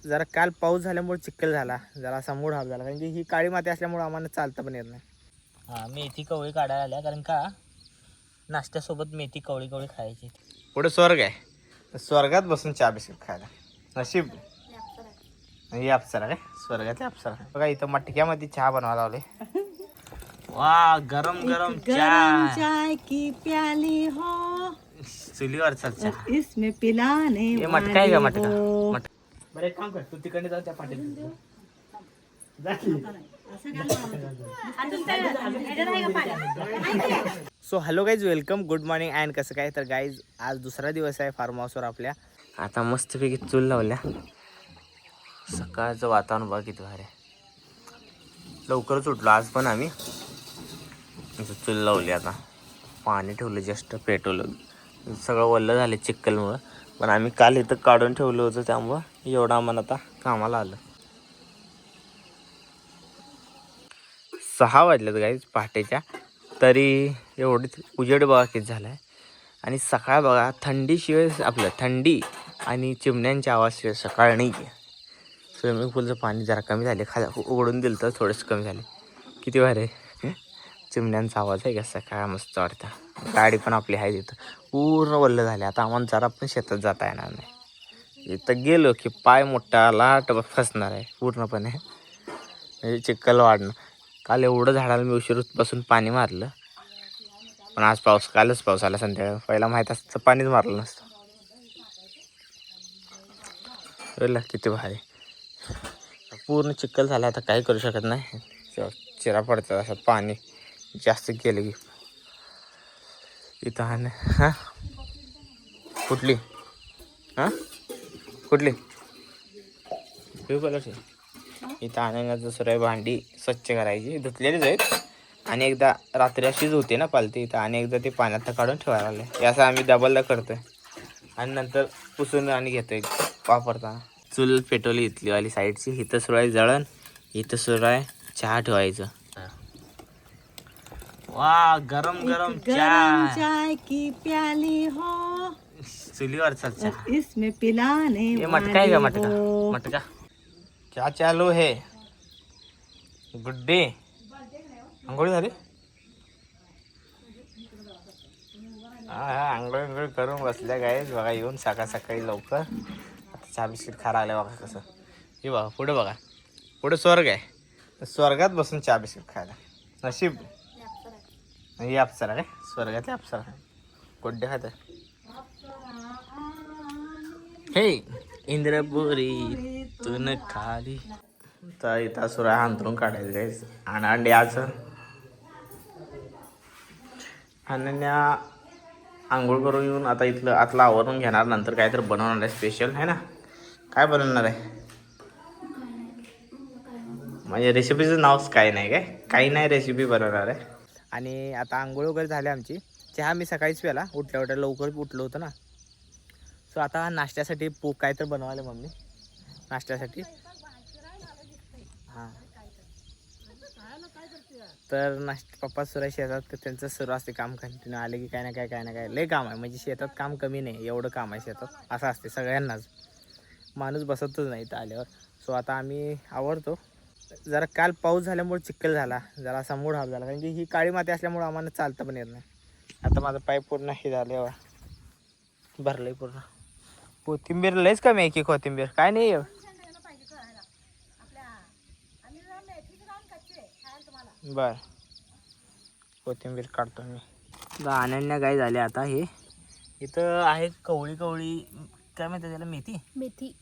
जरा काल पाऊस झाल्यामुळे चिखल झाला, जरा असा मूड हाफ झाला, कारण की ही काळी माती असल्यामुळे आम्हाला चालता पण येत नाही. हां, मेथी कवळी काढायला आल्या, कारण का नाश्त्यासोबत मेथी कवळी कवळी खायची. पुढे स्वर्ग आहे, स्वर्गात बसून चहा बिस्किट खायला नशीब. ही अप्सरा काय स्वर्गातली अप्सरा बघा. इथं मटक्यामध्ये चहा बनवायला लावले. वा, गरम गरम चाय की प्याली हो, चुलीवरचा चहा. इसमें पिलाने हे मटका आहे का मटका? बरं एक काम कर, तू तिकडे जा त्या Patil. So hello guys, welcome, good morning and कसं काय. तर गाईज आज दुसरा दिवस आहे फार्म हाऊसवर आपल्या. आता मस्तपैकी चूल लावल्या. सकाळचं वातावरण बघा किती भारी आहे. लवकरच उठलो आज पण आम्ही. चूल लावली, आता पाणी ठेवलं, जस्ट पेटवलं. सगळं वल्लं झालं चिक्कलमुळं, पण आम्ही काल इथं काढून ठेवलं होतं, त्यामुळं एवढं आम्हाला आता कामाला आलं. 6 वाजल्यात गाईज पहाटेच्या, तरी एवढी उजेड बघा किती झाला आहे. आणि सकाळ बघा, थंडीशिवाय आपलं थंडी आणि चिमण्यांच्या आवाजशिवाय सकाळ नाही आहे. स्विमिंग पूलचं पाणी जरा कमी झाले, उघडून दिलं तर थोडंसं कमी झाले. किती भारी आहे. चिमण्यांचा आवाज आहे का सकाळ, मस्त वाटतं. गाडी पण आपली आहे तिथं, पूर्ण वल्ल झाले. आता आम्हाला जरा पण शेतात जाता येणार नाही. इथं गेलो की पाय मोठा लाट फसणार आहे पूर्णपणे, म्हणजे चिखल वाढणं. काल एवढं झाडाला मी उशीरपासून पाणी मारलं, पण आज कालच पाऊस आला संध्याकाळी. पहिला माहीत असतं पाणीच मारलं नसतं. किती भारी, पूर्ण चिखल झाला. आता काही करू शकत नाही, चिरा पडतात असं पाणी जास्त गेलं की. इथं हां कुठली कुठली ब्ल्यू कलरची. इथं आणण्याचं सुरू आहे. भांडी स्वच्छ करायची, धुतलेलीच आहेत, आणि एकदा रात्री अशीच होते ना पालती इथं, आणि एकदा ते पाण्यात काढून ठेवायला लागले. असं आम्ही डबलला करतोय, आणि नंतर पुसून आणि घेतोय वापरताना. चूल पेटवली इथली वाली साईडची. इथं सुरू आहे जळण, इथं सुरू आहे चहा ठेवायचं. वा, गरम गरम चाय की प्याली हो, चुलीवरचा चहा. इसमें पिलाने हे मटका आहे का मटका? क्या चालू है गुड्डे? आंघोळी झाली? हा, आंघोळ करून बसल्या गायच बघा, येऊन सकाळी लवकर. आता चहा बिस्किट खायला आल्या बघा कसं. हे बघा पुढे, बघा पुढे स्वर्ग आहे, स्वर्गात बसून चहा बिस्किट खायला नशीब. ही अप्सरा काय स्वर्गातली अप्सरा गुड्डे खात. हे इंद्रपुरी तुन खाली. तर इथं सुरू आहे अंतरून काढायचं गायच. आणि अंड्याचं अनन्या आंघोळ करून येऊन आता इथलं आतलं आवरून घेणार. नंतर काहीतरी बनवणार आहे स्पेशल, आहे ना? काय बनवणार आहे? म्हणजे रेसिपीचं नावच काय नाही, काही नाही, रेसिपी बनवणार आहे. आणि आता आंघोळ वगैरे झाली आमची. चहा मी सकाळीच प्याला, उठल्या लवकर उठलो होतं ना. सो आता नाश्त्यासाठी काय तर बनवायला मम्मी नाश्त्यासाठी. हां, तर पप्पा सुरू आहे शेतात, त्यांचं सुरू असते काम. कंटिन्यू आले की काय ना काय लय काम आहे. म्हणजे शेतात काम कमी नाही, एवढं काम आहे शेतात. असं असते सगळ्यांनाच, माणूस बसतच नाही इथं आल्यावर. सो आता आम्ही आवरतो. जरा काल पाऊस झाल्यामुळे चिखल झाला, जरा असा मूड हाफ झाला, कारण की ही काळी माती असल्यामुळे आम्हाला चालता पण येत नाही. आता माझं पाय पूर्ण हे झालं, भरलंय पूर्ण. कोथिंबीर लयच कमी आहे की, कोथिंबीर काय नाही. बर, कोथिंबीर काढतो मी. अनन्या गाय झाले आता. हे इथं आहे कवळी काय म्हणतात त्याला, मेथी.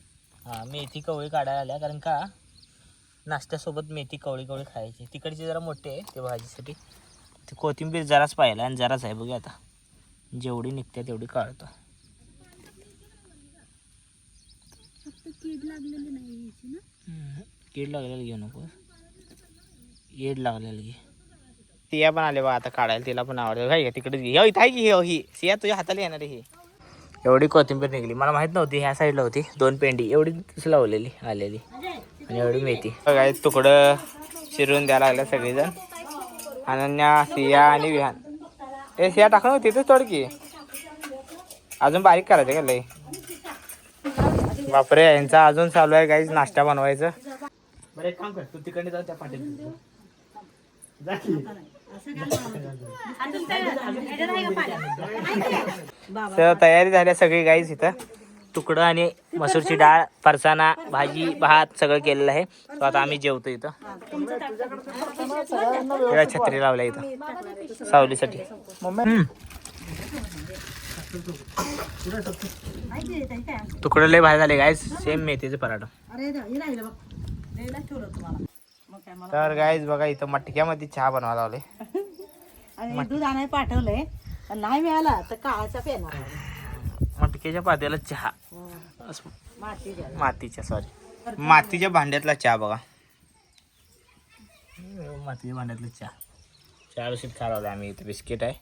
हां, मेथी कवळी काढायला आल्या, कारण का नाश्त्यासोबत मेथी कवळी खायची. तिकडची जरा मोठी आहे ते भाजीसाठी. ती कोथिंबीर जराच पाहिला आणि जराच आहे. बघूया आता जेवढी निघते तेवढी काढतो. कीड लागलेली घेऊ नको, येड लागलेली घे. तिया पण आले बा आता काढायला, तिला पण आवडतं. काय तिकडे इथं आहे की ही सिया तुझ्या हाताला येणार आहे. ही एवढी कोथिंबीर निघली, मला माहीत नव्हती. ह्या साईडला होती 2 पेंडी, एवढी लावलेली आलेली. आणि एवढी मेथी काय तुकडं चिरून द्यायला लागल्या सगळेजण. अनन्या, सिया आणि विहान. सिया टाकणं होती तिथंच थोडी की, अजून बारीक करायचं का लय. बापरे, यांचा अजून चालू आहे काहीच नाश्ता बनवायचं. बरं एक काम कर, तू तिकडे जाऊ त्या पाटील. तर तयारी झाल्या सगळी गाईज. इथं तुकडं आणि मसूरची डाळ, फरसाणा, भाजी, भात सगळं केलेलं आहे. तो आता आम्ही जेवतो इथं. तेव्हा छत्री लावल्या इथं सावलीसाठी. तुकडं लय भाजी झाले गाईज, सेम मेथीचे पराठा. तर गाईज बघा इथं मटक्यामध्ये चहा बनवायला लावले. आणि दूध आणायला पाठवलंय, नाही मिळाला तर काळाचा पेला. मटक्याच्या पात्याला चहा, मातीच्या मातीच्या भांड्यातला चहा बघा. मातीच्या भांड्यातला चहा रशीद खायला आम्ही. इथे बिस्किट आहे,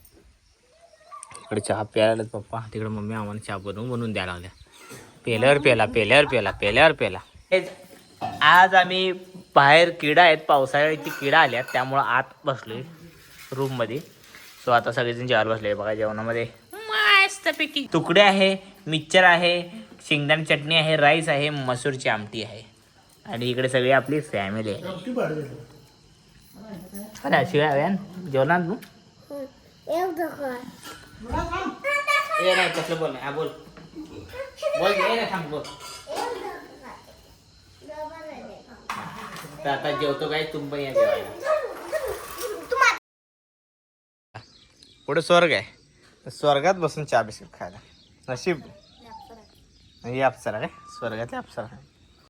इकडे चहा प्यायला पप्पा, तिकडे मम्मी आम्हाला चहा बनवून द्यायला लागल्या. पेल्यावर पेला. आज आम्ही बाहेर किडा आहेत, पावसाळ्याची किडा आल्यात, त्यामुळं आत बसलोय रूम मध्ये. सो आता सगळेजण जेवायला बसले. बघा जेवणामध्ये मस्तपैकी तुकडे आहे, मिक्सचर आहे, शेंगदाणे चटणी आहे, राईस आहे, मसूरची आमटी आहे, आणि इकडे सगळी आपली फॅमिली आहे. अरे शिवाय जेवणार तू नाही कसलं बोल नाही. बोल थांब बोल. तर आता जेवतो काय, तुम पण या जेवायला. पुढे स्वर्ग आहे, स्वर्गात बसून चहा बिस्किट खायला. नशीब ही अप्सरा काय, स्वर्गातली अप्सरा.